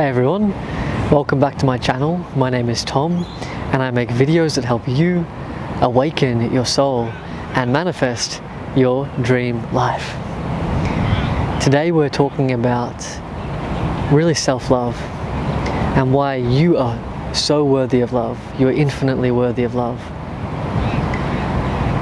Hey everyone, welcome back to my channel. My name is Tom and I make videos that help you awaken your soul and manifest your dream life. Today we're talking about really self-love and why you are so worthy of love. You are infinitely worthy of love.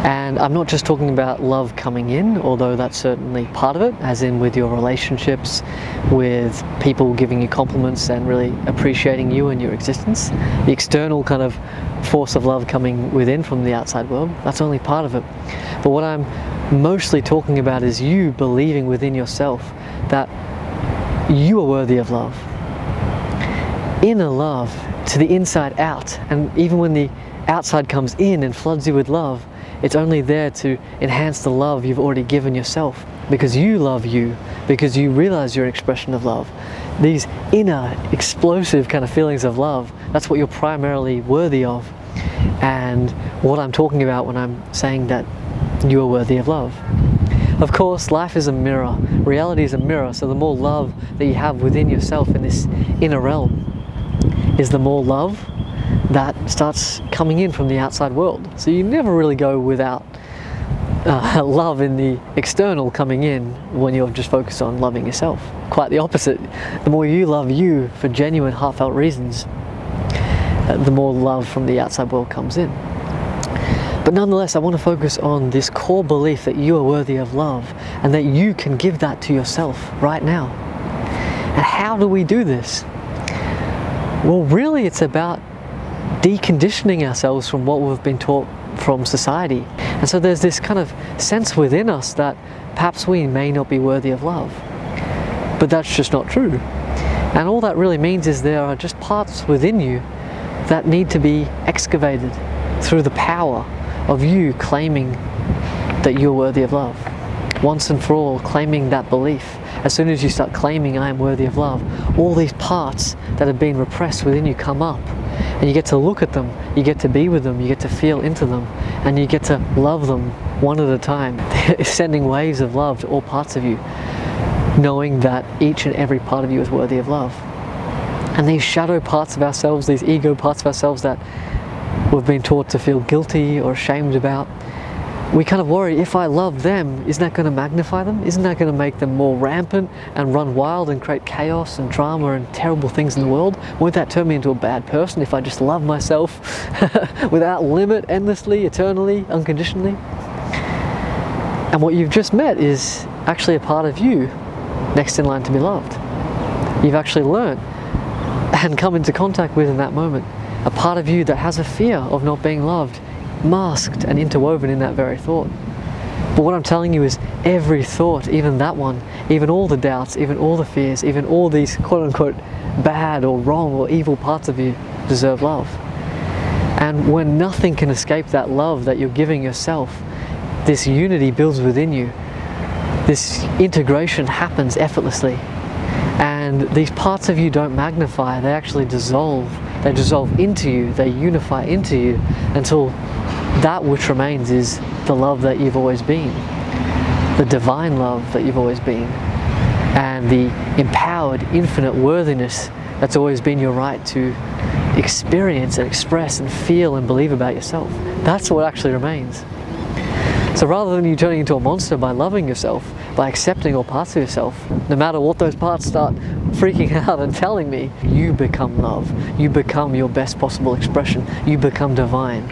And I'm not just talking about love coming in, although that's certainly part of it, as in with your relationships, with people giving you compliments and really appreciating you and your existence. The external kind of force of love coming within from the outside world, that's only part of it. But what I'm mostly talking about is you believing within yourself that you are worthy of love. Inner love to the inside out, and even when the outside comes in and floods you with love, it's only there to enhance the love you've already given yourself, because you love you, because you realize you're an expression of love. These inner, explosive kind of feelings of love, that's what you're primarily worthy of. And what I'm talking about when I'm saying that you are worthy of love. Of course, life is a mirror. Reality is a mirror, so the more love that you have within yourself in this inner realm is the more love that starts coming in from the outside world. So you never really go without love in the external coming in when you're just focused on loving yourself. Quite the opposite. The more you love you for genuine, heartfelt reasons, the more love from the outside world comes in. But nonetheless, I want to focus on this core belief that you are worthy of love and that you can give that to yourself right now. And how do we do this? Well, really it's about deconditioning ourselves from what we've been taught from society. And so there's this kind of sense within us that perhaps we may not be worthy of love. But that's just not true. And all that really means is there are just parts within you that need to be excavated through the power of you claiming that you're worthy of love. Once and for all, claiming that belief. As soon as you start claiming I am worthy of love, all these parts that have been repressed within you come up. And you get to look at them, you get to be with them, you get to feel into them, and you get to love them one at a time. Sending waves of love to all parts of you, knowing that each and every part of you is worthy of love. And these shadow parts of ourselves, these ego parts of ourselves that we've been taught to feel guilty or ashamed about, we kind of worry, if I love them, isn't that going to magnify them? Isn't that going to make them more rampant and run wild and create chaos and drama and terrible things in the world? Won't that turn me into a bad person if I just love myself without limit, endlessly, eternally, unconditionally? And what you've just met is actually a part of you next in line to be loved. You've actually learned and come into contact with in that moment a part of you that has a fear of not being loved, masked and interwoven in that very thought. But what I'm telling you is every thought, even that one, even all the doubts, even all the fears, even all these quote-unquote bad or wrong or evil parts of you deserve love. And when nothing can escape that love that you're giving yourself, this unity builds within you. This integration happens effortlessly. And these parts of you don't magnify, they actually dissolve. They dissolve into you, they unify into you until that which remains is the love that you've always been, the divine love that you've always been, and the empowered, infinite worthiness that's always been your right to experience and express and feel and believe about yourself. That's what actually remains. So rather than you turning into a monster by loving yourself, by accepting all parts of yourself, no matter what those parts start freaking out and telling me, you become love. You become your best possible expression. You become divine.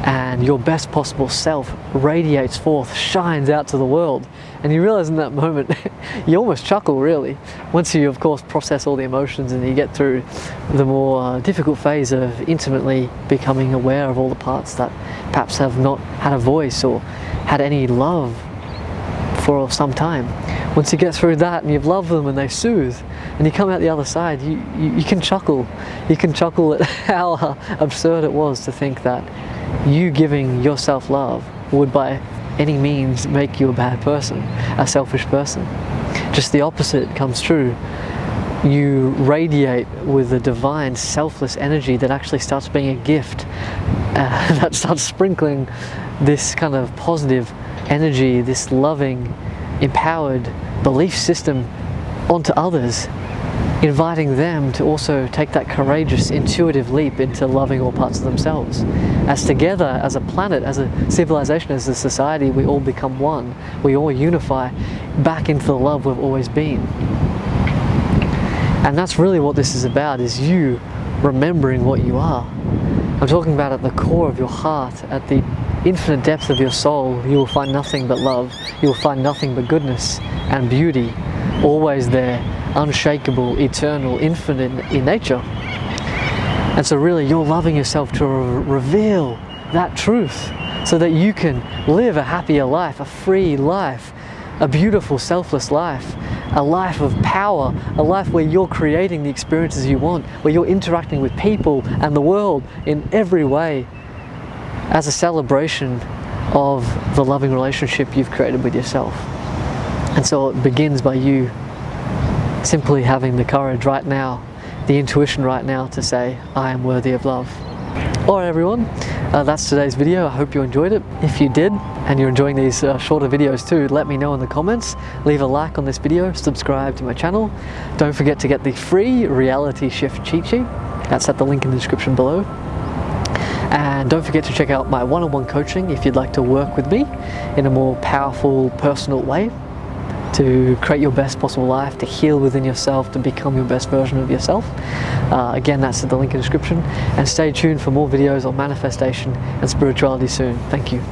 And your best possible self radiates forth, shines out to the world. And you realize in that moment, you almost chuckle really. Once you of course process all the emotions and you get through the more difficult phase of intimately becoming aware of all the parts that perhaps have not had a voice or had any love for some time. Once you get through that and you've loved them and they soothe and you come out the other side, you can chuckle. You can chuckle at how absurd it was to think that you giving yourself love would by any means make you a bad person, a selfish person. Just the opposite comes true. You radiate with a divine, selfless energy that actually starts being a gift, that starts sprinkling this kind of positive energy, this loving, empowered belief system onto others inviting them to also take that courageous, intuitive leap into loving all parts of themselves. As together, as a planet, as a civilization, as a society, we all become one. We all unify back into the love we've always been. And that's really what this is about, is you remembering what you are. I'm talking about at the core of your heart, at the infinite depth of your soul, you will find nothing but love. You will find nothing but goodness and beauty, always there, unshakable, eternal, infinite in nature. And so really you're loving yourself to reveal that truth so that you can live a happier life, a free life, a beautiful, selfless life, a life of power, a life where you're creating the experiences you want, where you're interacting with people and the world in every way as a celebration of the loving relationship you've created with yourself. And so it begins by you simply having the courage right now, the intuition right now to say, I am worthy of love. Alright everyone, that's today's video. I hope you enjoyed it. If you did, and you're enjoying these shorter videos too, let me know in the comments. Leave a like on this video, subscribe to my channel. Don't forget to get the free reality shift cheat sheet. That's at the link in the description below. And don't forget to check out my one-on-one coaching if you'd like to work with me in a more powerful, personal way to create your best possible life, to heal within yourself, to become your best version of yourself. Again, that's at the link in the description. And stay tuned for more videos on manifestation and spirituality soon. Thank you.